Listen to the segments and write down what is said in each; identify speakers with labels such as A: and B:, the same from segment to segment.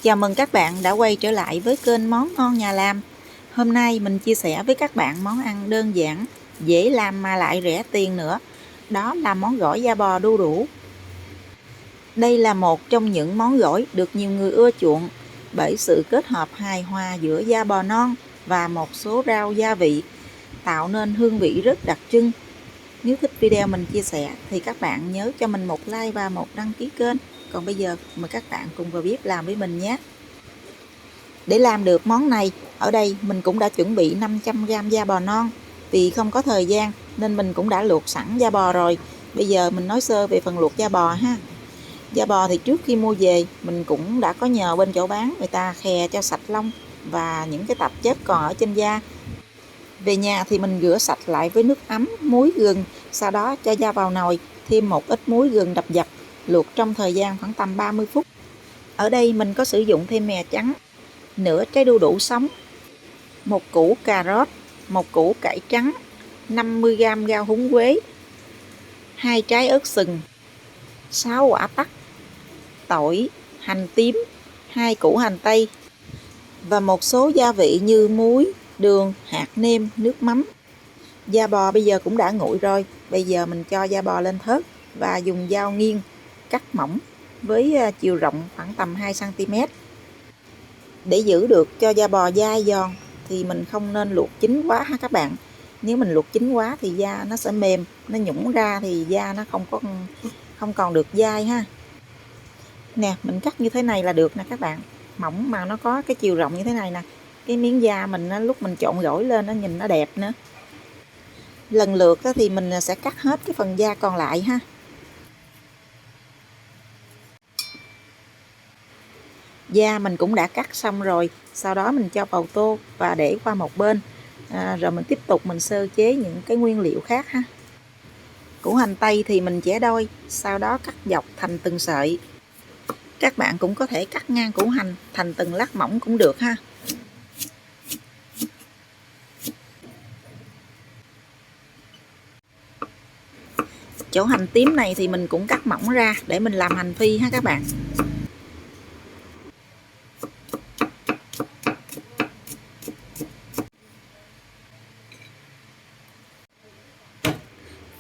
A: Chào mừng các bạn đã quay trở lại với kênh Món Ngon Nhà Làm. Hôm nay mình chia sẻ với các bạn món ăn đơn giản, dễ làm mà lại rẻ tiền nữa. Đó là món gỏi da bò đu đủ. Đây là một trong những món gỏi được nhiều người ưa chuộng bởi sự kết hợp hài hòa giữa da bò non và một số rau gia vị, tạo nên hương vị rất đặc trưng. Nếu thích video mình chia sẻ thì các bạn nhớ cho mình một like và một đăng ký kênh. Còn bây giờ mời các bạn cùng vào bếp làm với mình nhé. Để làm được món này, ở đây mình cũng đã chuẩn bị 500g da bò non. Vì không có thời gian nên mình cũng đã luộc sẵn da bò rồi. Bây giờ mình nói sơ về phần luộc da bò ha. Da bò thì trước khi mua về mình cũng đã có nhờ bên chỗ bán người ta khè cho sạch lông và những cái tạp chất còn ở trên da. Về nhà thì mình rửa sạch lại với nước ấm, muối, gừng. Sau đó cho da vào nồi, thêm một ít muối gừng đập dập, luộc trong thời gian khoảng tầm 30 phút. Ở đây mình có sử dụng thêm mè trắng, nửa trái đu đủ sống, một củ cà rốt, một củ cải trắng, 50g rau húng quế, 2 trái ớt sừng, 6 quả tắc, tỏi, hành tím, 2 củ hành tây và một số gia vị như muối, đường, hạt nêm, nước mắm. Da bò bây giờ cũng đã nguội rồi. Bây giờ mình cho da bò lên thớt và dùng dao nghiêng cắt mỏng với chiều rộng khoảng tầm 2cm. Để giữ được cho da bò dai giòn thì mình không nên luộc chín quá ha các bạn. Nếu mình luộc chín quá thì da nó sẽ mềm, nó nhũng ra thì da nó không còn được dai ha. Nè, mình cắt như thế này là được nè các bạn. Mỏng mà nó có cái chiều rộng như thế này nè. Cái miếng da mình lúc mình trộn gỏi lên nó nhìn nó đẹp nữa. Lần lượt thì mình sẽ cắt hết cái phần da còn lại ha. Da mình cũng đã cắt xong rồi, sau đó mình cho vào tô và để qua một bên. Rồi mình tiếp tục mình sơ chế những cái nguyên liệu khác ha. Củ hành tây thì mình chẻ đôi, sau đó cắt dọc thành từng sợi. Các bạn cũng có thể cắt ngang củ hành thành từng lát mỏng cũng được ha. Chỗ hành tím này thì mình cũng cắt mỏng ra để mình làm hành phi ha các bạn.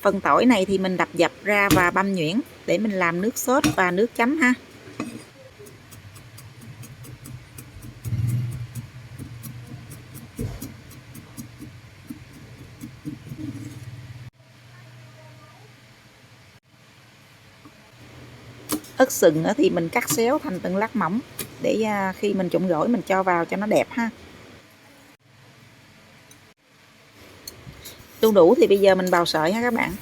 A: Phần tỏi này thì mình đập dập ra và băm nhuyễn để mình làm nước sốt và nước chấm ha. Ớt sừng thì mình cắt xéo thành từng lát mỏng để khi mình trộn gỏi mình cho vào cho nó đẹp ha. Đu đủ thì bây giờ mình bào sợi ha các bạn.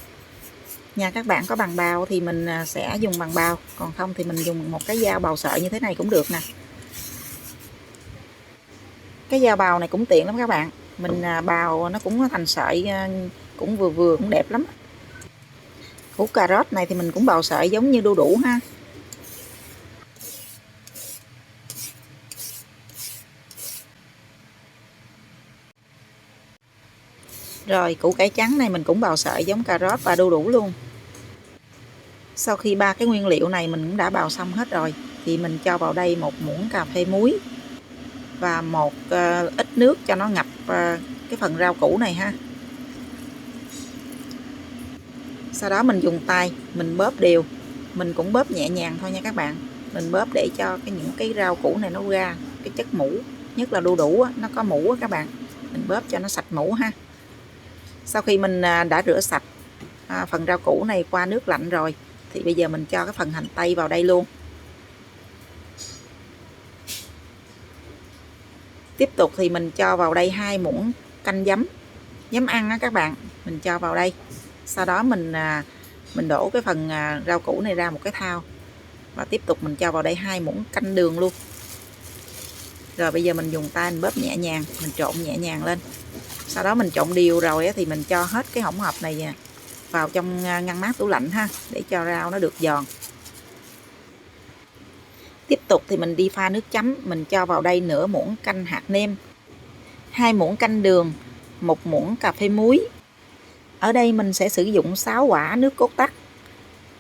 A: Nhà các bạn có bằng bào thì mình sẽ dùng bằng bào, còn không thì mình dùng một cái dao bào sợi như thế này cũng được nè. Cái dao bào này cũng tiện lắm các bạn, mình bào nó cũng thành sợi cũng vừa vừa cũng đẹp lắm. Củ cà rốt này thì mình cũng bào sợi giống như đu đủ ha. Rồi củ cải trắng này mình cũng bào sợi giống cà rốt và đu đủ luôn. Sau khi ba cái nguyên liệu này mình cũng đã bào xong hết rồi thì mình cho vào đây một muỗng cà phê muối và một ít nước cho nó ngập cái phần rau củ này ha. Sau đó mình dùng tay mình bóp đều, mình cũng bóp nhẹ nhàng thôi nha các bạn. Mình bóp để cho những cái rau củ này nó ra cái chất mũ, nhất là đu đủ nó có mũ các bạn, mình bóp cho nó sạch mũ ha. Sau khi mình đã rửa sạch phần rau củ này qua nước lạnh rồi thì bây giờ mình cho cái phần hành tây vào đây luôn. Tiếp tục thì mình cho vào đây 2 muỗng canh giấm ăn á các bạn, mình cho vào đây. Sau đó mình đổ cái phần rau củ này ra một cái thau và tiếp tục mình cho vào đây 2 muỗng canh đường luôn. Rồi bây giờ mình dùng tay mình bóp nhẹ nhàng, mình trộn nhẹ nhàng lên. Sau đó mình trộn đều rồi thì mình cho hết cái hỗn hợp này vào trong ngăn mát tủ lạnh ha, để cho rau nó được giòn. Tiếp tục thì mình đi pha nước chấm, mình cho vào đây nửa muỗng canh hạt nêm, 2 muỗng canh đường, 1 muỗng cà phê muối. Ở đây mình sẽ sử dụng 6 quả nước cốt tắc,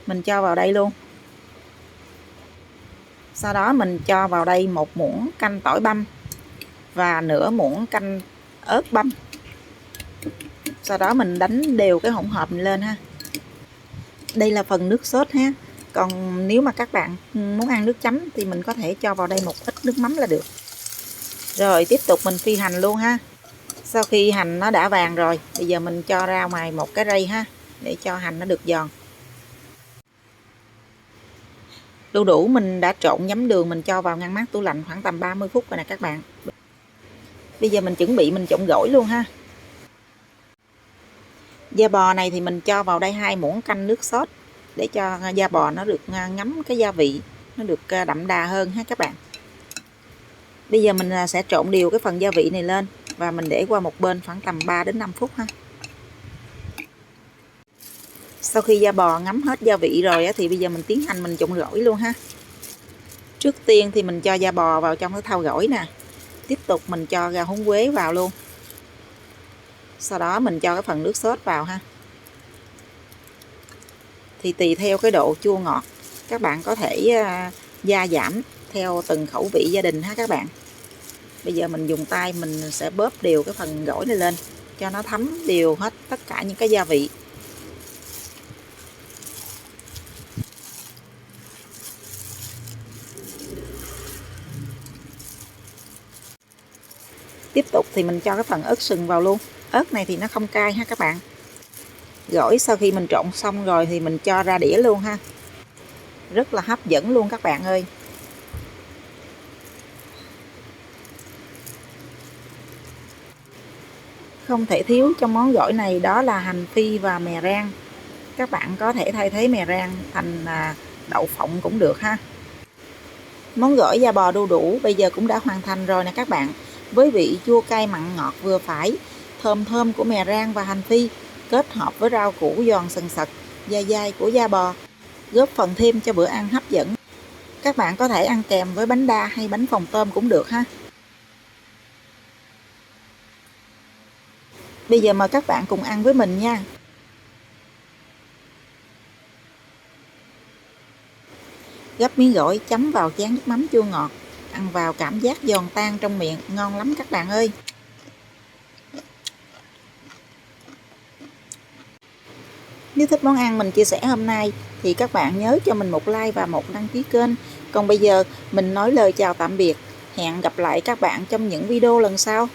A: mình cho vào đây luôn. Sau đó mình cho vào đây 1 muỗng canh tỏi băm và nửa muỗng canh ớt băm. Sau đó mình đánh đều cái hỗn hợp này lên ha. Đây là phần nước sốt ha. Còn nếu mà các bạn muốn ăn nước chấm thì mình có thể cho vào đây một ít nước mắm là được. Rồi tiếp tục mình phi hành luôn ha. Sau khi hành nó đã vàng rồi, bây giờ mình cho ra ngoài một cái rây ha, để cho hành nó được giòn. Đu đủ mình đã trộn nhắm đường, mình cho vào ngăn mát tủ lạnh khoảng tầm 30 phút rồi nè các bạn. Bây giờ mình chuẩn bị mình trộn gỏi luôn ha. Da bò này thì mình cho vào đây 2 muỗng canh nước sốt để cho da bò nó được ngấm cái gia vị, nó được đậm đà hơn ha các bạn. Bây giờ mình sẽ trộn đều cái phần gia vị này lên và mình để qua một bên khoảng tầm 3 đến 5 phút ha. Sau khi da bò ngấm hết gia vị rồi thì bây giờ mình tiến hành mình trộn gỏi luôn ha. Trước tiên thì mình cho da bò vào trong cái thau gỏi nè. Tiếp tục mình cho rau húng quế vào luôn. Sau đó mình cho cái phần nước sốt vào ha. Thì tùy theo cái độ chua ngọt, các bạn có thể gia giảm theo từng khẩu vị gia đình ha các bạn. Bây giờ mình dùng tay mình sẽ bóp đều cái phần gỏi này lên cho nó thấm đều hết tất cả những cái gia vị. Tiếp tục thì mình cho cái phần ớt sừng vào luôn. Ớt này thì nó không cay ha các bạn. Gỏi sau khi mình trộn xong rồi thì mình cho ra đĩa luôn ha. Rất là hấp dẫn luôn các bạn ơi. Không thể thiếu trong món gỏi này đó là hành phi và mè rang. Các bạn có thể thay thế mè rang thành đậu phộng cũng được ha. Món gỏi da bò đu đủ bây giờ cũng đã hoàn thành rồi nè các bạn. Với vị chua cay mặn ngọt vừa phải, thơm thơm của mè rang và hành phi kết hợp với rau củ giòn sần sật, dai dai của da bò, góp phần thêm cho bữa ăn hấp dẫn. Các bạn có thể ăn kèm với bánh đa hay bánh phồng tôm cũng được ha. Bây giờ mời các bạn cùng ăn với mình nha. Gắp miếng gỏi chấm vào chén nước mắm chua ngọt, ăn vào cảm giác giòn tan trong miệng, ngon lắm các bạn ơi. Nếu thích món ăn mình chia sẻ hôm nay thì các bạn nhớ cho mình một like và một đăng ký kênh. Còn bây giờ mình nói lời chào tạm biệt. Hẹn gặp lại các bạn trong những video lần sau.